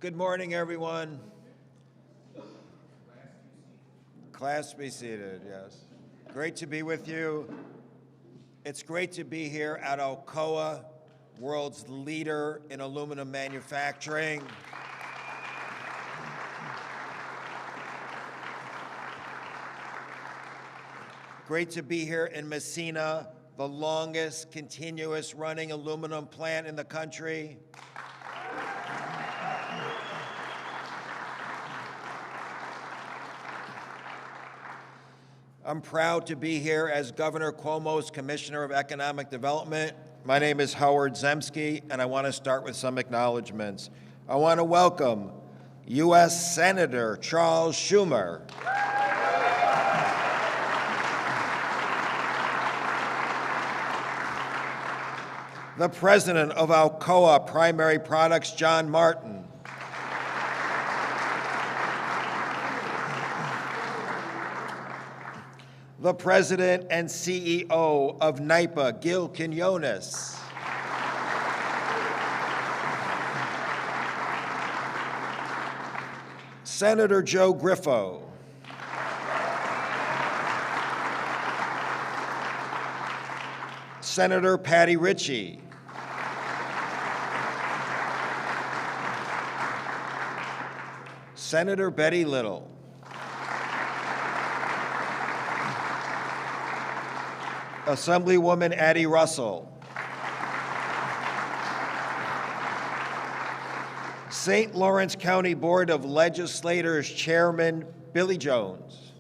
Good morning, everyone. Class be seated, yes. Great to be with you. It's great to be here at Alcoa, world's leader in aluminum manufacturing. Great to be here in Massena, the longest continuous running aluminum plant in the country. I'm proud to be here as Governor Cuomo's Commissioner of Economic Development. My name is Howard Zemsky, and I want to start with some acknowledgments. I want to welcome U.S. Senator Charles Schumer. The President of Alcoa Primary Products, John Martin. The President and CEO of NYPA, Gil Quinones. Senator Joe Griffo. Senator Patty Ritchie. Senator Betty Little. Assemblywoman Addie Russell. St. Lawrence County Board of Legislators Chairman Billy Jones.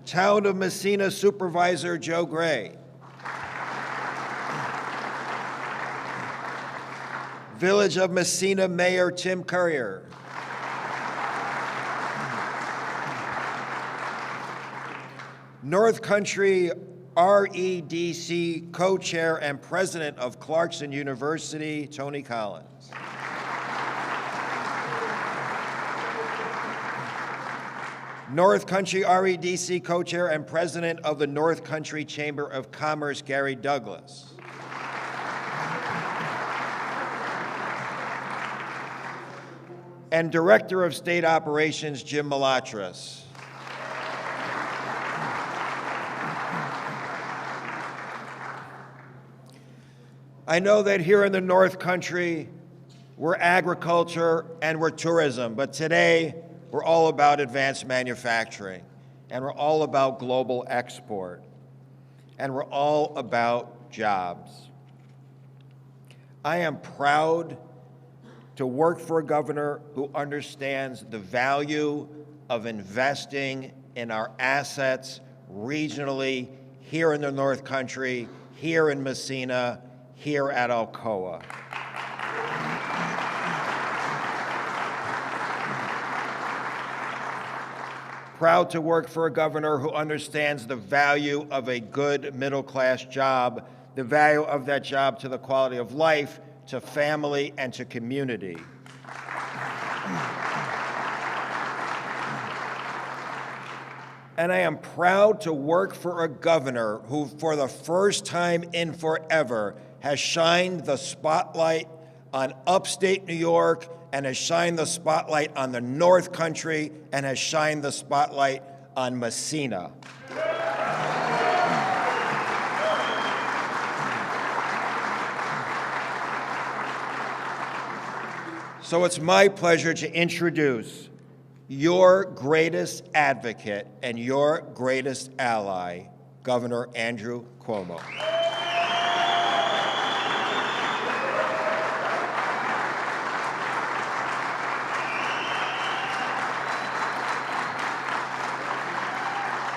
Town of Massena Supervisor Joe Gray. Village of Massena Mayor Tim Currier. North Country REDC co-chair and president of Clarkson University, Tony Collins. North Country REDC co-chair and president of the North Country Chamber of Commerce, Gary Douglas. And Director of State Operations, Jim Malatras. I know that here in the North Country, we're agriculture and we're tourism, but today we're all about advanced manufacturing, and we're all about global export, and we're all about jobs. I am proud to work for a governor who understands the value of investing in our assets regionally, here in the North Country, here in Massena, here at Alcoa. Proud to work for a governor who understands the value of a good middle-class job, the value of that job to the quality of life, to family, and to community. And I am proud to work for a governor who, for the first time in forever, has shined the spotlight on upstate New York and has shined the spotlight on the North Country and has shined the spotlight on Massena. So it's my pleasure to introduce your greatest advocate and your greatest ally, Governor Andrew Cuomo.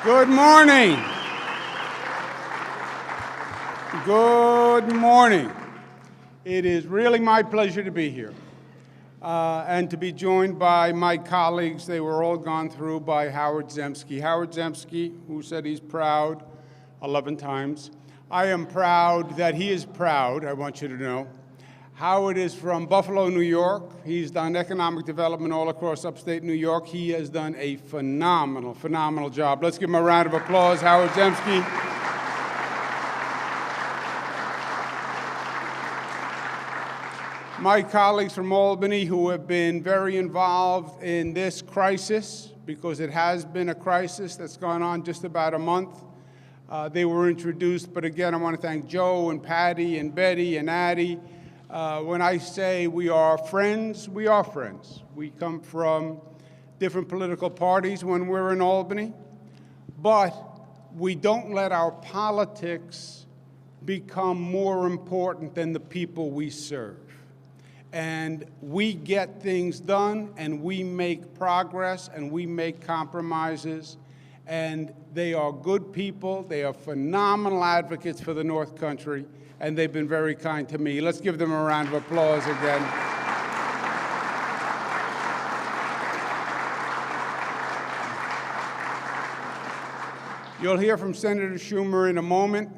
Good morning. Good morning. It is really my pleasure to be here and to be joined by my colleagues. They were all gone through by Howard Zemsky. Howard Zemsky, who said he's proud 11 times. I am proud that he is proud, I want you to know. Howard is from Buffalo, New York. He's done economic development all across upstate New York. He has done a phenomenal, phenomenal job. Let's give him a round of applause, Howard Zemsky. my colleagues from Albany who have been very involved in this crisis, because it has been a crisis that's gone on just about a month. They were introduced, but again, I want to thank Joe and Patty and Betty and Addie. When I say we are friends, we are friends. We come from different political parties when we're in Albany, but we don't let our politics become more important than the people we serve. And we get things done, and we make progress, and we make compromises, and they are good people. They are phenomenal advocates for the North Country, and they've been very kind to me. Let's give them a round of applause again. You'll hear from Senator Schumer in a moment,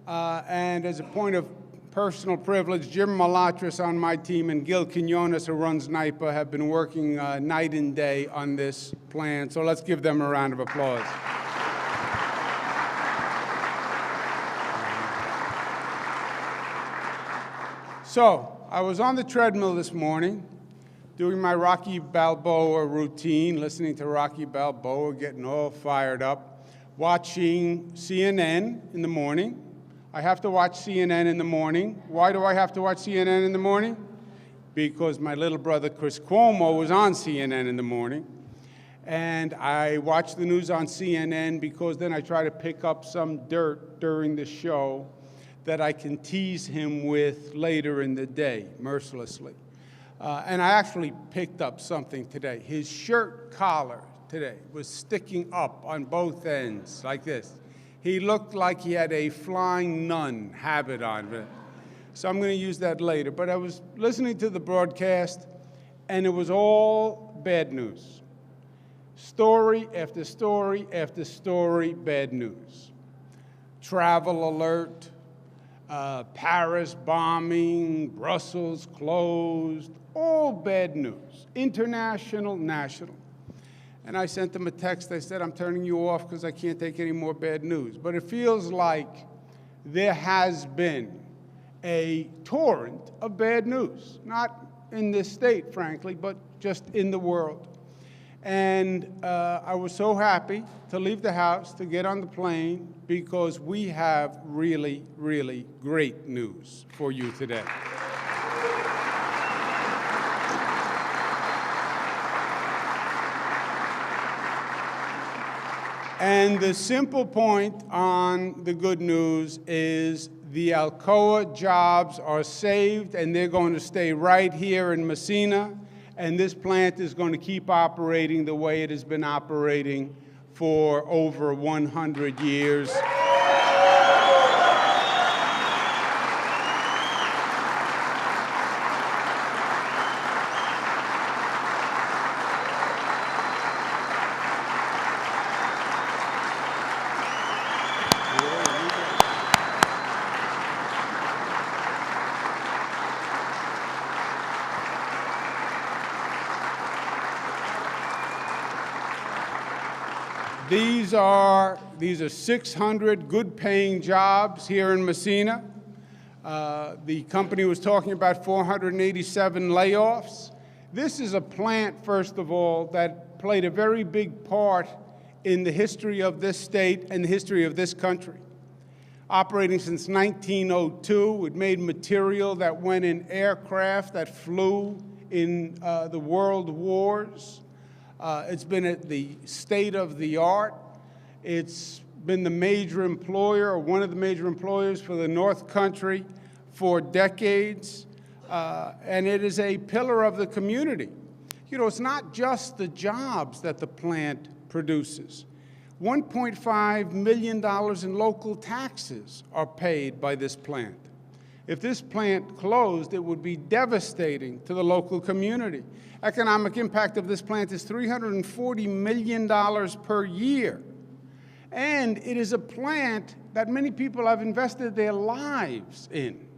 and as a point of personal privilege, Jim Malatras on my team and Gil Quinones, who runs NYPA, have been working night and day on this plan. So let's give them a round of applause. So I was on the treadmill this morning doing my Rocky Balboa routine, listening to Rocky Balboa, getting all fired up, watching CNN in the morning. I have to watch CNN in the morning. Why do I have to watch CNN in the morning? Because my little brother Chris Cuomo was on CNN in the morning. And I watch the news on CNN because then I try to pick up some dirt during the show that I can tease him with later in the day, mercilessly. And I actually picked up something today. His shirt collar today was sticking up on both ends like this. He looked like he had a flying nun habit on. So I'm going to use that later. But I was listening to the broadcast, and it was all bad news. Story after story after story, bad news. Travel alert, Paris bombing, Brussels closed, all bad news, international, national. And I sent them a text. I said, I'm turning you off because I can't take any more bad news. But it feels like there has been a torrent of bad news, not in this state, frankly, but just in the world. And I was so happy to leave the house, to get on the plane, because we have really, really great news for you today. And the simple point on the good news is the Alcoa jobs are saved, and they're going to stay right here in Massena, and this plant is going to keep operating the way it has been operating for over 100 years. These are 600 good-paying jobs here in Massena. The company was talking about 487 layoffs. This is a plant, first of all, that played a very big part in the history of this state and the history of this country. Operating since 1902, it made material that went in aircraft that flew in the world wars. It's been at the state of the art. It's been the major employer, or one of the major employers for the North Country for decades. And it is a pillar of the community. You know, it's not just the jobs that the plant produces. $1.5 million in local taxes are paid by this plant. If this plant closed, it would be devastating to the local community. Economic impact of this plant is $340 million per year. And it is a plant that many people have invested their lives in.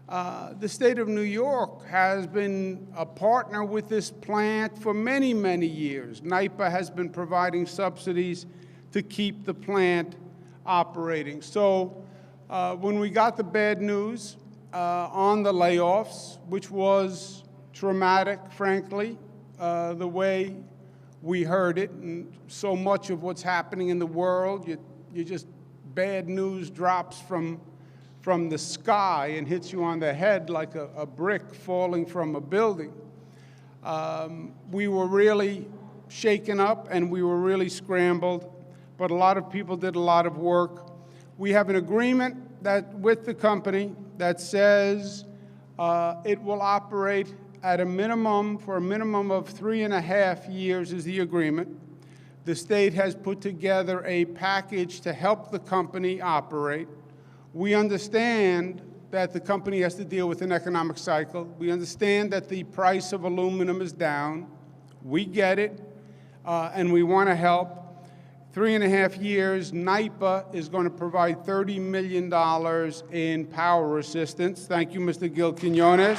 The state of New York has been a partner with this plant for many, many years. NYPA has been providing subsidies to keep the plant operating. So when we got the bad news, on the layoffs, which was traumatic, frankly, the way we heard it. And so much of what's happening in the world, you just, bad news drops from the sky and hits you on the head like a brick falling from a building. We were really shaken up and we were really scrambled, but a lot of people did a lot of work. We have an agreement with the company that says it will operate at a minimum, for a minimum of 3.5 years is the agreement. The state has put together a package to help the company operate. We understand that the company has to deal with an economic cycle. We understand that the price of aluminum is down. We get it, and we want to help. 3.5 years, NYPA is going to provide $30 million in power assistance. Thank you, Mr. Gil Quinones.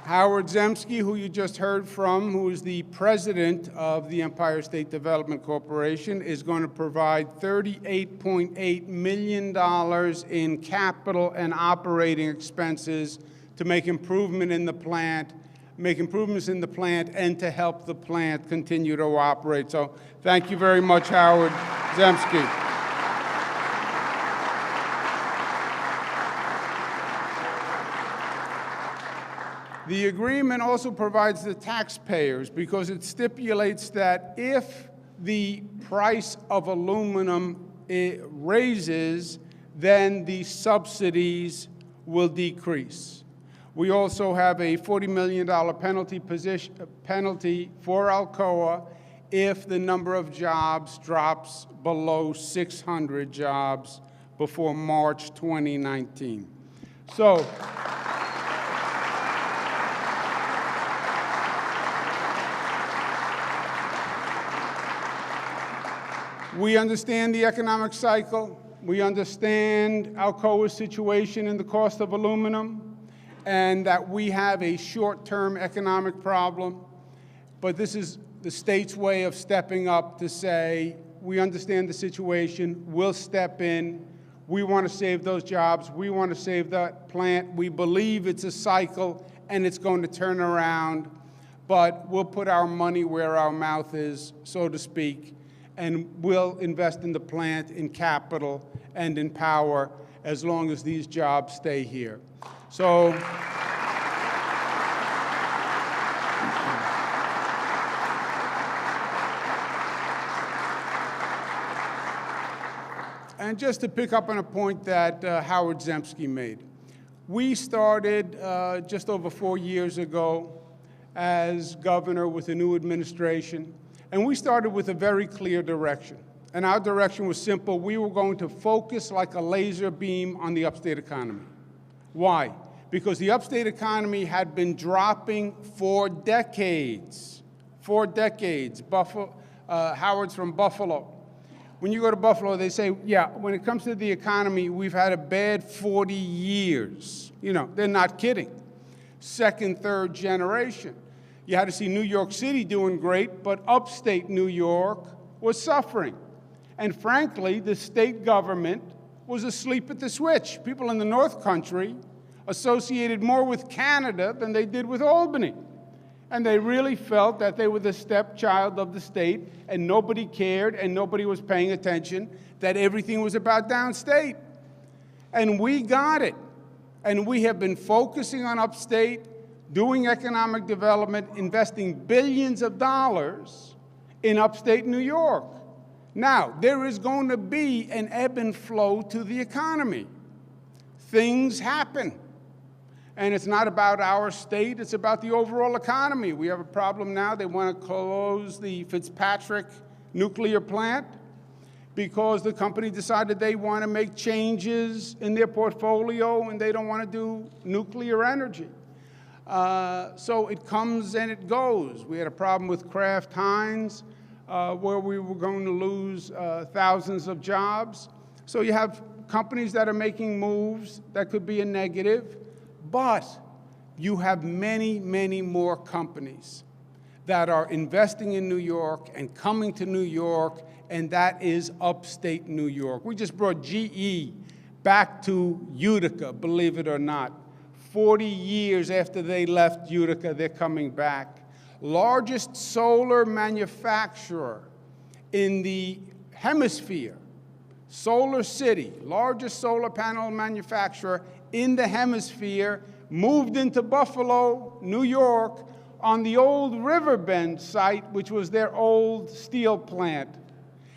Howard Zemsky, who you just heard from, who is the president of the Empire State Development Corporation, is going to provide $38.8 million in capital and operating expenses to make improvements in the plant, and to help the plant continue to operate. So thank you very much, Howard Zemsky. The agreement also provides the taxpayers, because it stipulates that if the price of aluminum raises, then the subsidies will decrease. We also have a $40 million penalty for Alcoa if the number of jobs drops below 600 jobs before March 2019. So, we understand the economic cycle. We understand Alcoa's situation in the cost of aluminum, and that we have a short-term economic problem. But this is the state's way of stepping up to say, we understand the situation, we'll step in, we want to save those jobs, we want to save that plant, we believe it's a cycle and it's going to turn around, but we'll put our money where our mouth is, so to speak, and we'll invest in the plant, in capital, and in power as long as these jobs stay here. So, and just to pick up on a point that Howard Zemsky made, we started just over 4 years ago as governor with a new administration. And we started with a very clear direction. And our direction was simple. We were going to focus like a laser beam on the upstate economy. Why? Because the upstate economy had been dropping for decades. 4 decades. Howard's from Buffalo. When you go to Buffalo, they say, yeah, when it comes to the economy, we've had a bad 40 years. You know, they're not kidding. Second, third generation. You had to see New York City doing great, but upstate New York was suffering. And frankly, the state government was asleep at the switch. People in the North Country associated more with Canada than they did with Albany. And they really felt that they were the stepchild of the state, and nobody cared, and nobody was paying attention, that everything was about downstate. And we got it. And we have been focusing on upstate, doing economic development, investing billions of dollars in upstate New York. Now, there is going to be an ebb and flow to the economy. Things happen. And it's not about our state, it's about the overall economy. We have a problem now. They want to close the Fitzpatrick nuclear plant because the company decided they want to make changes in their portfolio and they don't want to do nuclear energy. So it comes and it goes. We had a problem with Kraft Heinz where we were going to lose thousands of jobs. So you have companies that are making moves that could be a negative, but you have many, many more companies that are investing in New York and coming to New York, and that is upstate New York. We just brought GE back to Utica, believe it or not. 40 years after they left Utica, they're coming back. Largest solar manufacturer in the hemisphere, Solar City, largest solar panel manufacturer in the hemisphere, moved into Buffalo, New York, on the old Riverbend site, which was their old steel plant.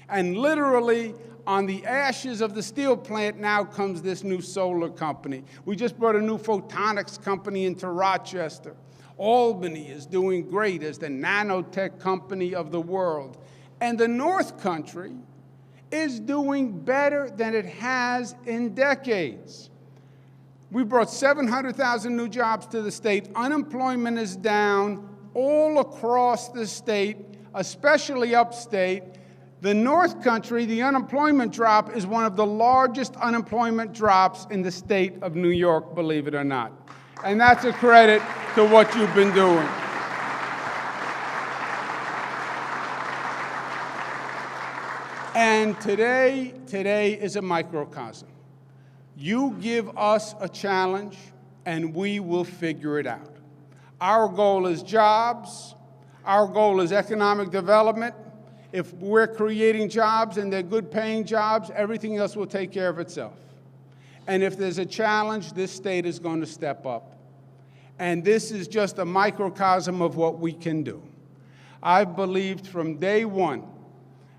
And literally, on the ashes of the steel plant now comes this new solar company. We just brought a new photonics company into Rochester. Albany is doing great as the nanotech company of the world. And the North Country is doing better than it has in decades. We brought 700,000 new jobs to the state. Unemployment is down all across the state, especially upstate. The North Country, the unemployment drop is one of the largest unemployment drops in the state of New York, believe it or not. And that's a credit to what you've been doing. And today is a microcosm. You give us a challenge, and we will figure it out. Our goal is jobs. Our goal is economic development. If we're creating jobs and they're good-paying jobs, everything else will take care of itself. And if there's a challenge, this state is going to step up. And this is just a microcosm of what we can do. I've believed from day one,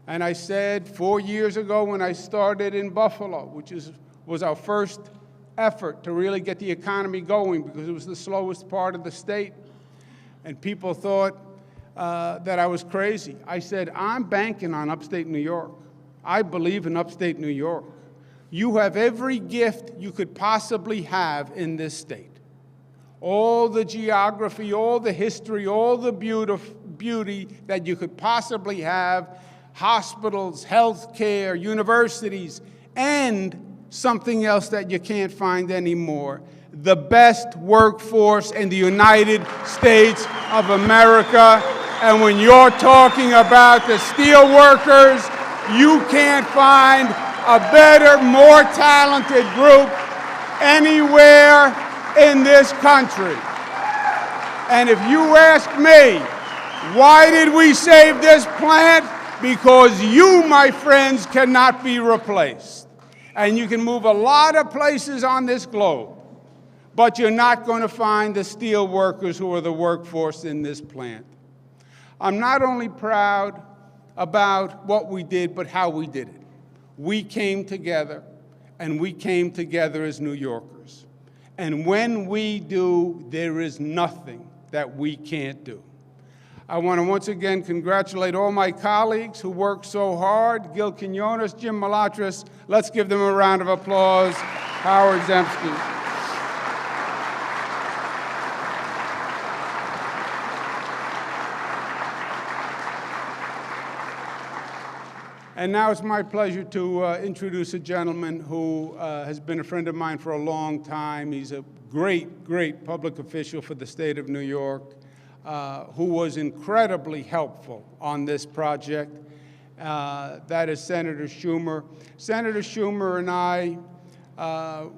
and I said 4 years ago when I started in Buffalo, which was our first effort to really get the economy going because it was the slowest part of the state, and people thought that I was crazy. I said, I'm banking on upstate New York. I believe in upstate New York. You have every gift you could possibly have in this state. All the geography, all the history, all the beauty that you could possibly have, hospitals, health care, universities, and something else that you can't find anymore, the best workforce in the United States of America. And when you're talking about the steel workers, you can't find a better, more talented group anywhere in this country. And if you ask me, why did we save this plant? Because you, my friends, cannot be replaced. And you can move a lot of places on this globe, but you're not going to find the steel workers who are the workforce in this plant. I'm not only proud about what we did, but how we did it. We came together, and we came together as New Yorkers. And when we do, there is nothing that we can't do. I want to once again congratulate all my colleagues who worked so hard. Gil Quinones, Jim Malatras. Let's give them a round of applause. Howard Zemsky. And now it's my pleasure to introduce a gentleman who has been a friend of mine for a long time. He's a great, great public official for the state of New York, who was incredibly helpful on this project. That is Senator Schumer. Senator Schumer and I,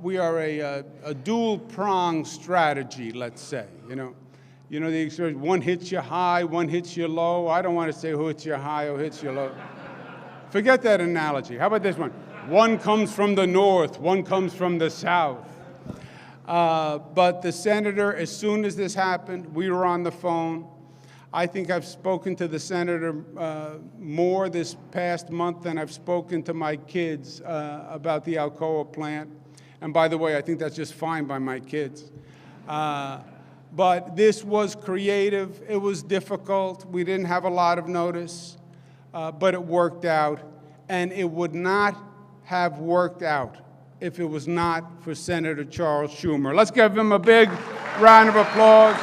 we are a dual-pronged strategy, let's say. You know the expression, one hits you high, one hits you low. I don't want to say who hits you high or hits you low. Forget that analogy. How about this one? One comes from the north, one comes from the south. But the senator, as soon as this happened, we were on the phone. I think I've spoken to the senator more this past month than I've spoken to my kids about the Alcoa plant. And by the way, I think that's just fine by my kids. But this was creative. It was difficult. We didn't have a lot of notice. But it worked out, and it would not have worked out if it was not for Senator Charles Schumer. Let's give him a big round of applause.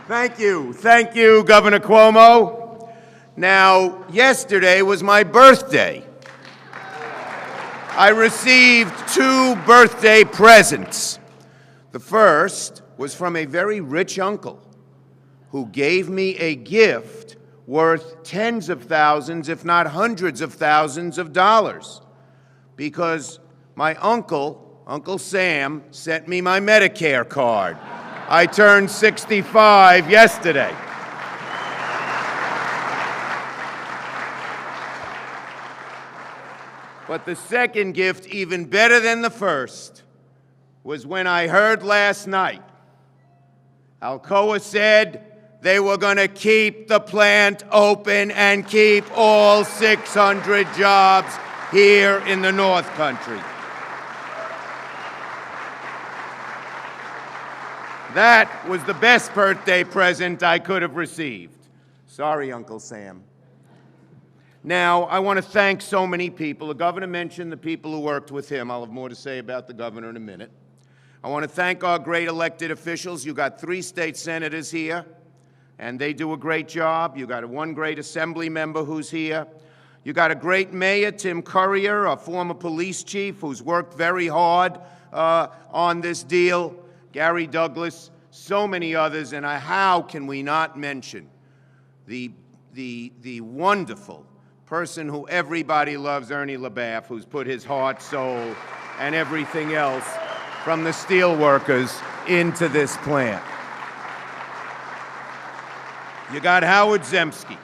Thank you, Governor Cuomo. Now, yesterday was my birthday. I received 2 birthday presents. The first was from a very rich uncle who gave me a gift worth tens of thousands, if not hundreds of thousands of dollars, because my Uncle Sam, sent me my Medicare card. I turned 65 yesterday. But the second gift, even better than the first, was when I heard last night Alcoa said they were going to keep the plant open and keep all 600 jobs here in the North Country. That was the best birthday present I could have received. Sorry, Uncle Sam. Now, I want to thank so many people. The governor mentioned the people who worked with him. I'll have more to say about the governor in a minute. I want to thank our great elected officials. You got 3 state senators here, and they do a great job. You got 1 great assembly member who's here. You got a great mayor, Tim Currier, a former police chief who's worked very hard on this deal. Gary Douglas, so many others, and how can we not mention the wonderful person who everybody loves, Ernie LaBaff, who's put his heart, soul, and everything else from the steel workers into this plant. You got Howard Zemsky.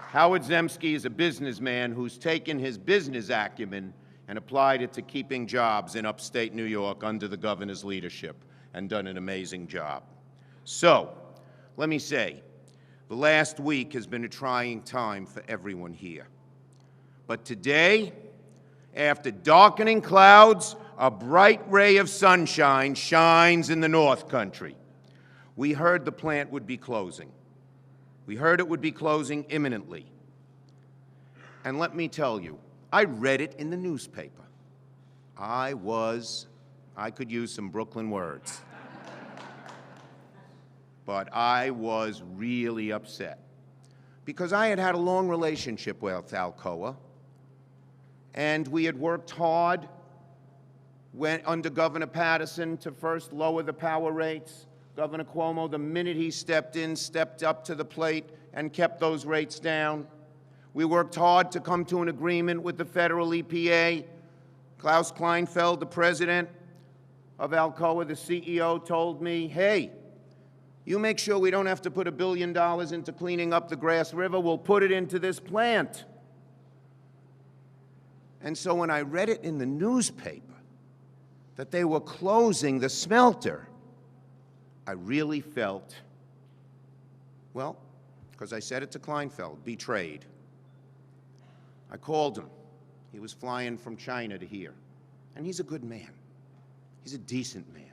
Howard Zemsky is a businessman who's taken his business acumen and applied it to keeping jobs in upstate New York under the governor's leadership, and done an amazing job. So, let me say, the last week has been a trying time for everyone here. But today, after darkening clouds, a bright ray of sunshine shines in the North Country. We heard the plant would be closing. We heard it would be closing imminently. And let me tell you, I read it in the newspaper. I could use some Brooklyn words. But I was really upset because I had had a long relationship with Alcoa, and we had worked hard under Governor Patterson to first lower the power rates. Governor Cuomo, the minute he stepped in, stepped up to the plate and kept those rates down. We worked hard to come to an agreement with the federal EPA. Klaus Kleinfeld, the president of Alcoa, the CEO, told me, hey, you make sure we don't have to put $1 billion into cleaning up the Grass River. We'll put it into this plant. And so when I read it in the newspaper that they were closing the smelter, I really felt, well, because I said it to Kleinfeld, betrayed. I called him. He was flying from China to here. And he's a good man. He's a decent man.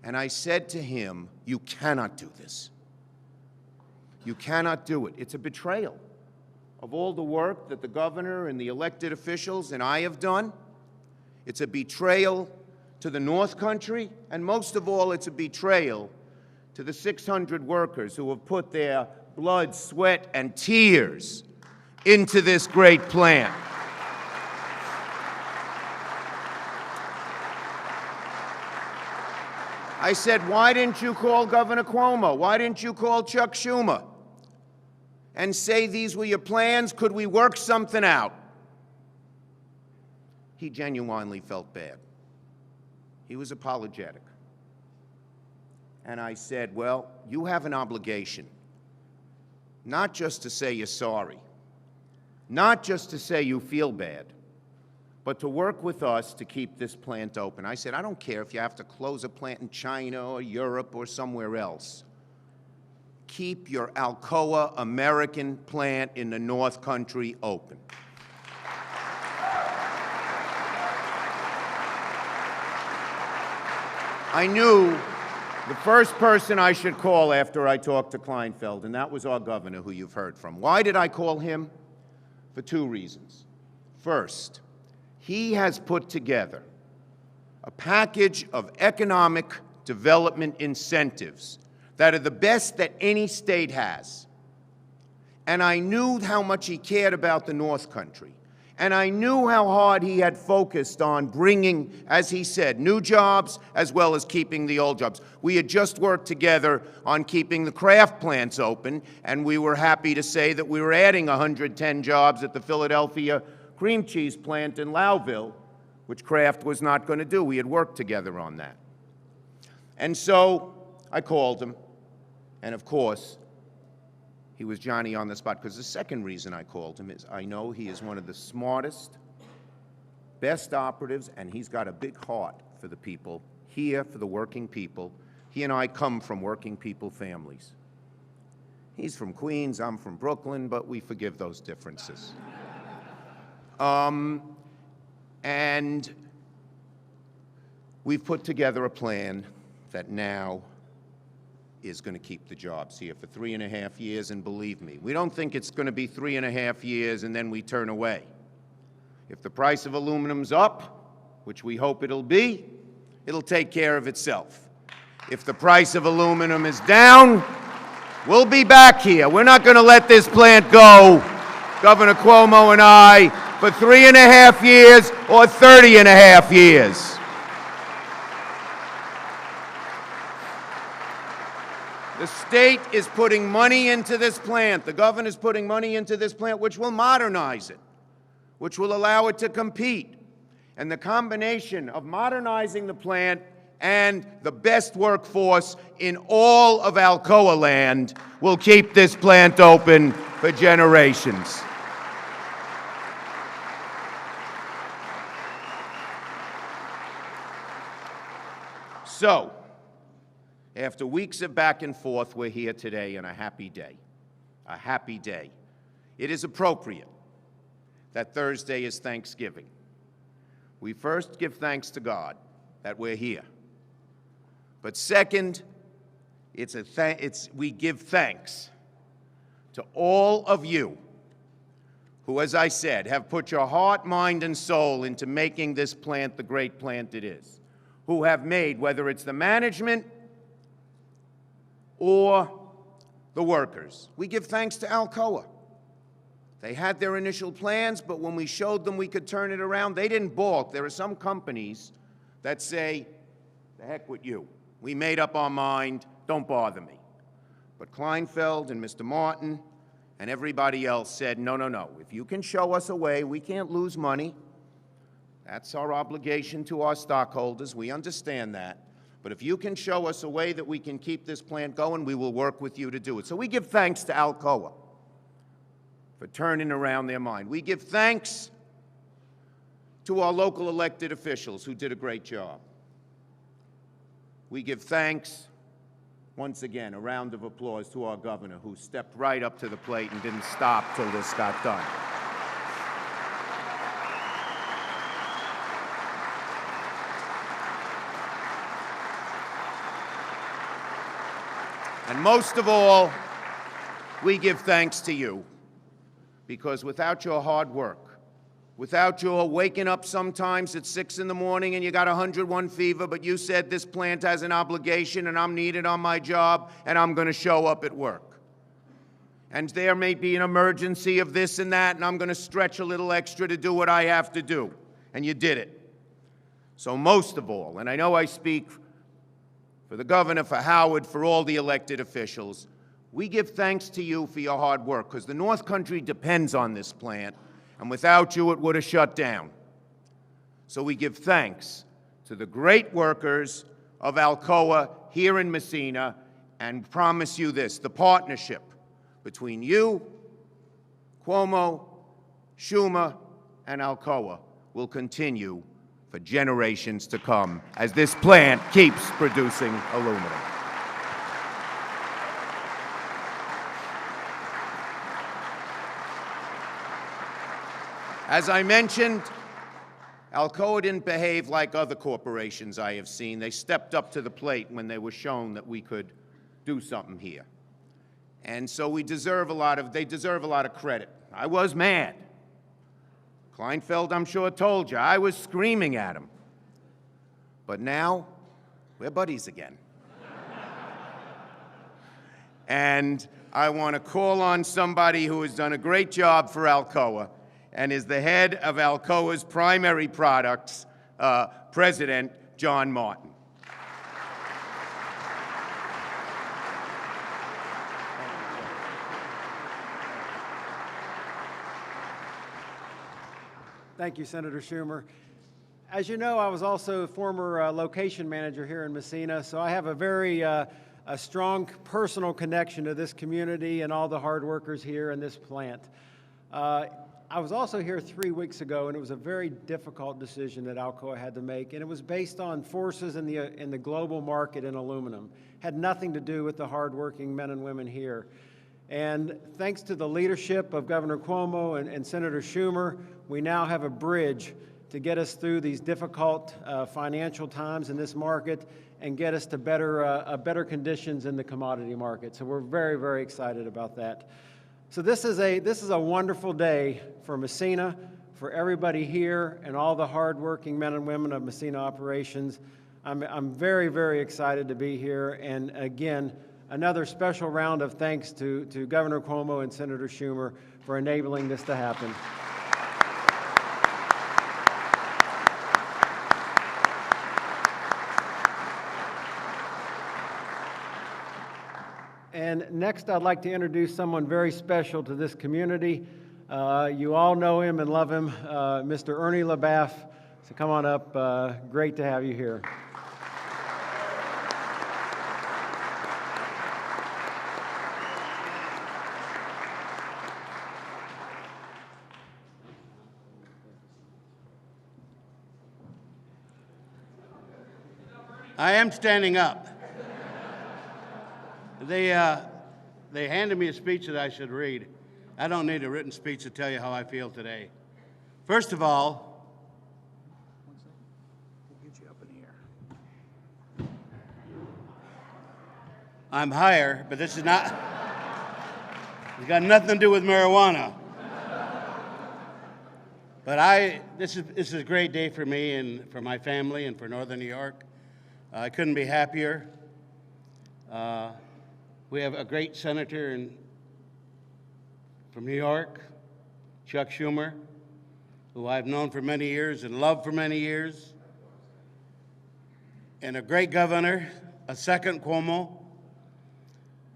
And I said to him, you cannot do this. You cannot do it. It's a betrayal of all the work that the governor and the elected officials and I have done. It's a betrayal to the North Country, and most of all, it's a betrayal to the 600 workers who have put their blood, sweat, and tears into this great plant. I said, why didn't you call Governor Cuomo? Why didn't you call Chuck Schumer and say these were your plans? Could we work something out? He genuinely felt bad. He was apologetic. And I said, well, you have an obligation, not just to say you're sorry, not just to say you feel bad, but to work with us to keep this plant open. I said, I don't care if you have to close a plant in China or Europe or somewhere else. Keep your Alcoa American plant in the North Country open. I knew the first person I should call after I talked to Kleinfeld, and that was our governor, who you've heard from. Why did I call him? For 2 reasons. First, he has put together a package of economic development incentives that are the best that any state has. And I knew how much he cared about the North Country. And I knew how hard he had focused on bringing, as he said, new jobs as well as keeping the old jobs. We had just worked together on keeping the Kraft plants open, and we were happy to say that we were adding 110 jobs at the Philadelphia cream cheese plant in Lowville, which Kraft was not going to do. We had worked together on that. And so I called him, and of course, he was Johnny on the spot, because the second reason I called him is I know he is one of the smartest, best operatives, and he's got a big heart for the people here, for the working people. He and I come from working people families. He's from Queens, I'm from Brooklyn, but we forgive those differences. And we've put together a plan that now is going to keep the jobs here for 3.5 years, and believe me, we don't think it's going to be 3.5 years and then we turn away. If the price of aluminum's up, which we hope it'll be, it'll take care of itself. If the price of aluminum is down, we'll be back here. We're not going to let this plant go, Governor Cuomo and I, for 3.5 years or 30.5 years. The state is putting money into this plant. The governor's putting money into this plant, which will modernize it, which will allow it to compete. And the combination of modernizing the plant and the best workforce in all of Alcoa land will keep this plant open for generations. So, after weeks of back and forth, we're here today on a happy day. A happy day. It is appropriate that Thursday is Thanksgiving. We first give thanks to God that we're here. But second, we give thanks to all of you who, as I said, have put your heart, mind, and soul into making this plant the great plant it is, who have made, whether it's the management or the workers. We give thanks to Alcoa. They had their initial plans, but when we showed them we could turn it around, they didn't balk. There are some companies that say, the heck with you. We made up our mind, don't bother me. But Kleinfeld and Mr. Martin and everybody else said, no, no, no. If you can show us a way, we can't lose money. That's our obligation to our stockholders. We understand that. But if you can show us a way that we can keep this plant going, we will work with you to do it. So we give thanks to Alcoa for turning around their mind. We give thanks to our local elected officials who did a great job. We give thanks, once again, a round of applause to our governor who stepped right up to the plate and didn't stop till this got done. And most of all, we give thanks to you, because without your hard work, without your waking up sometimes at 6 in the morning and you got 101 fever, but you said this plant has an obligation and I'm needed on my job and I'm going to show up at work. And there may be an emergency of this and that, and I'm going to stretch a little extra to do what I have to do. And you did it. So most of all, and I know I speak for the governor, for Howard, for all the elected officials, we give thanks to you for your hard work, because the North Country depends on this plant, and without you it would have shut down. So we give thanks to the great workers of Alcoa here in Massena, and promise you this: the partnership between you, Cuomo, Schumer, and Alcoa will continue for generations to come as this plant keeps producing aluminum. As I mentioned, Alcoa didn't behave like other corporations I have seen. They stepped up to the plate when they were shown that we could do something here. And so they deserve a lot of credit. I was mad. Kleinfeld, I'm sure, told you. I was screaming at him. But now, We're buddies again. And I want to call on somebody who has done a great job for Alcoa and is the head of Alcoa's primary products, President John Martin. Thank you, Senator Schumer. As you know, I was also a former location manager here in Massena, so I have a very a strong personal connection to this community and all the hard workers here in this plant. I was also here 3 weeks ago, and it was a very difficult decision that Alcoa had to make, and it was based on forces in the global market in aluminum. Had nothing to do with the hardworking men and women here. And thanks to the leadership of Governor Cuomo and Senator Schumer, we now have a bridge to get us through these difficult financial times in this market and get us to better conditions in the commodity market. So we're very, very excited about that. So this is a wonderful day for Massena, for everybody here, and all the hardworking men and women of Massena operations. I'm very, very excited to be here, and again, another special round of thanks to Governor Cuomo and Senator Schumer for enabling this to happen. And next, I'd like to introduce someone very special to this community. You all know him and love him, Mr. Ernie LaBaff. So come on up. Great to have you here. I am standing up. They handed me a speech that I should read. I don't need a written speech to tell you how I feel today. First of all, I'm higher, but this is not, it's got nothing to do with marijuana. But this is a great day for me and for my family and for Northern New York. I couldn't be happier. We have a great senator from New York, Chuck Schumer, who I've known for many years and loved for many years, and a great governor, a second Cuomo,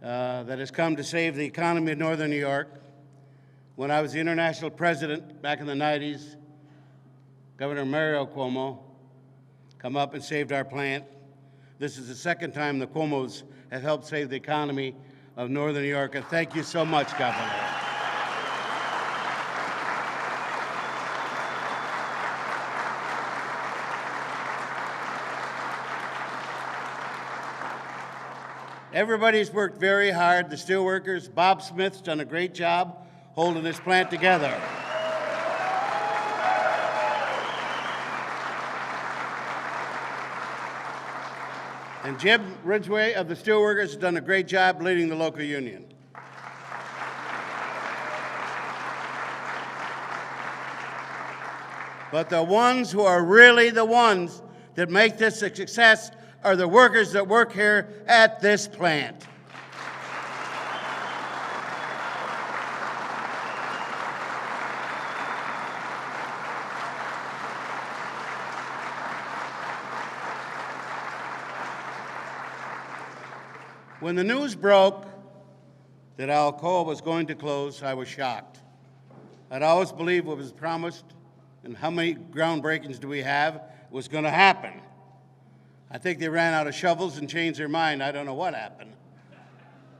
that has come to save the economy of Northern New York. When I was the international president back in the 90s, Governor Mario Cuomo come up and saved our plant. This is the second time the Cuomos have helped save the economy of Northern New York, and thank you so much, Governor. Everybody's worked very hard. The steelworkers, Bob Smith's done a great job holding this plant together. And Jim Ridgway of the Steelworkers has done a great job leading the local union. But the ones who are really the ones that make this a success are the workers that work here at this plant. When the news broke that Alcoa was going to close, I was shocked. I'd always believed what was promised and how many groundbreakings do we have was going to happen. I think they ran out of shovels and changed their mind. I don't know what happened.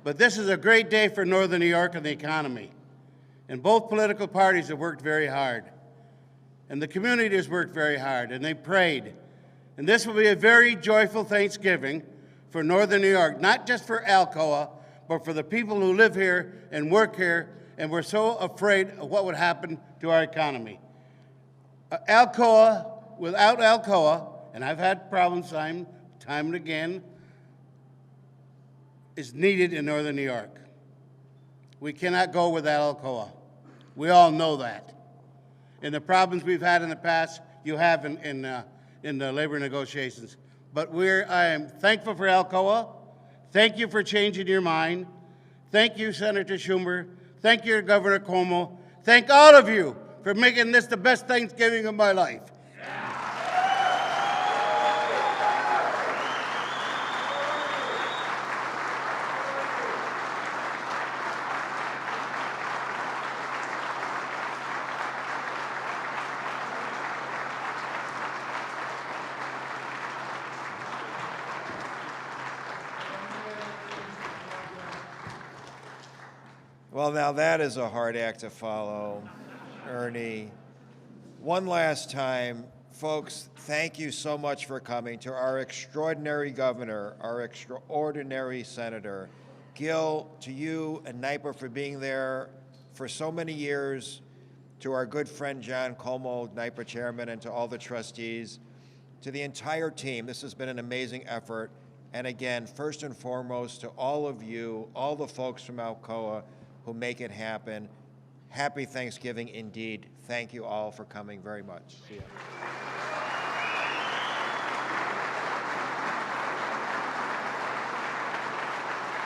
But this is a great day for Northern New York and the economy. And both political parties have worked very hard. And the community has worked very hard, and they prayed. And this will be a very joyful Thanksgiving for Northern New York, not just for Alcoa, but for the people who live here and work here, and we're so afraid of what would happen to our economy. Alcoa, without Alcoa, and I've had problems time and again, is needed in Northern New York. We cannot go without Alcoa. We all know that. And the problems we've had in the past, you have in the labor negotiations. But I am thankful for Alcoa. Thank you for changing your mind. Thank you, Senator Schumer. Thank you, Governor Cuomo. Thank all of you for making this the best Thanksgiving of my life. Well, now that is a hard act to follow, Ernie. One last time, folks, thank you so much for coming. To our extraordinary governor, our extraordinary senator, Gil, to you and NYPA for being there for so many years, to our good friend John Cuomo, NYPA chairman, and to all the trustees, to the entire team. This has been an amazing effort. And again, first and foremost, to all of you, all the folks from Alcoa who make it happen. Happy Thanksgiving indeed. Thank you all for coming very much. See ya.